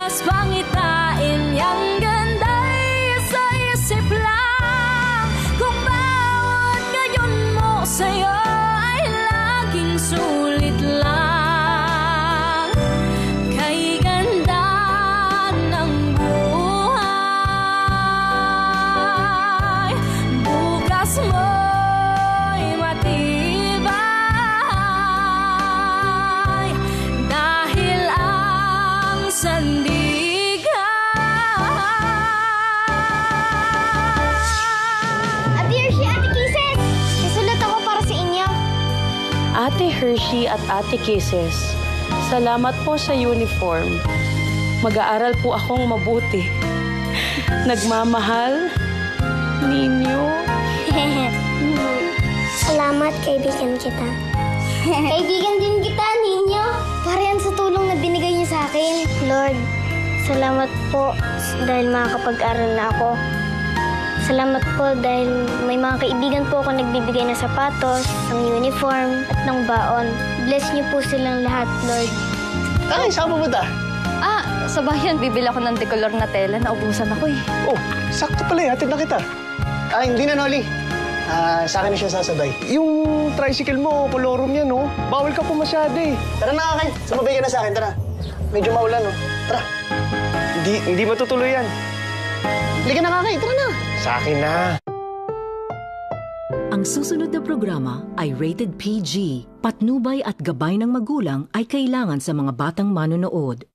Bukas pangitain yang ganday sa isip lang. Kung bawat ngayon mo sa'yo ay laging sulit lang. Kay ganda ng buhay, bukas mo'y matibay. Dahil ang Ate Hershey, Ate Kisses! Nasulat ako para sa inyo. Ate Hershey at Ate Kisses, salamat po sa uniform. Mag-aaral po akong mabuti. Nagmamahal, Ninyo. Salamat, kaibigan kita. Kaibigan din kita, Ninyo. Para yan sa tulong na binigay niyo sa akin. Lord, salamat po dahil makakapag-aral na ako. Salamat po dahil may mga kaibigan po ako nagbibigay ng sapatos, ng uniform, at ng baon. Bless niyo po silang lahat, Lord. Ay, saan pupunta? Sa bayan, bibili ako ng decolor na tela. Naubusan ako eh. Oh, sakto pala eh. Hatid na kita. Hindi na, Noli. Sa akin na siya sasabay. Yung tricycle mo, colorum yan, no? Bawal ka pumasyado eh. Tara na, Kakay. Sumabay ka na sa akin, tara. Medyo maulan, no? Tara. Hindi matutuloy yan. Halika na, Kakay. Tara na. Sa akin na. Ang susunod na programa ay rated PG. Patnubay at gabay ng magulang ay kailangan sa mga batang manonood.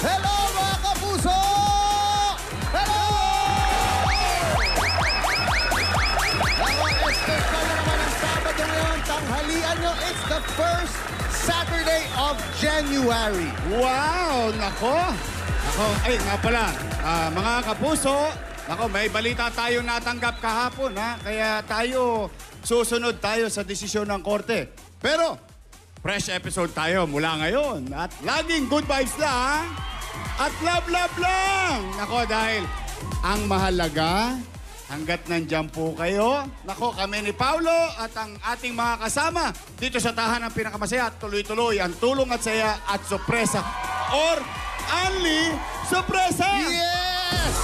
Hello mga kapuso! Hello! Special na naman ang Sabado ngayon. Tanghalian nyo, it's the first Saturday of January. Wow! Nako! Ay, nga pala, mga kapuso, may balita tayong natanggap kahapon, ha? Kaya susunod tayo sa desisyon ng korte. Pero, fresh episode tayo mula ngayon. At laging good vibes lang. At love lang. Nako, dahil ang mahalaga, hanggat nandyan po kayo, nako, kami ni Paulo at ang ating mga kasama dito sa tahanang pinakamasaya at tuloy-tuloy ang tulong at saya at sorpresa or only sorpresa! Yes!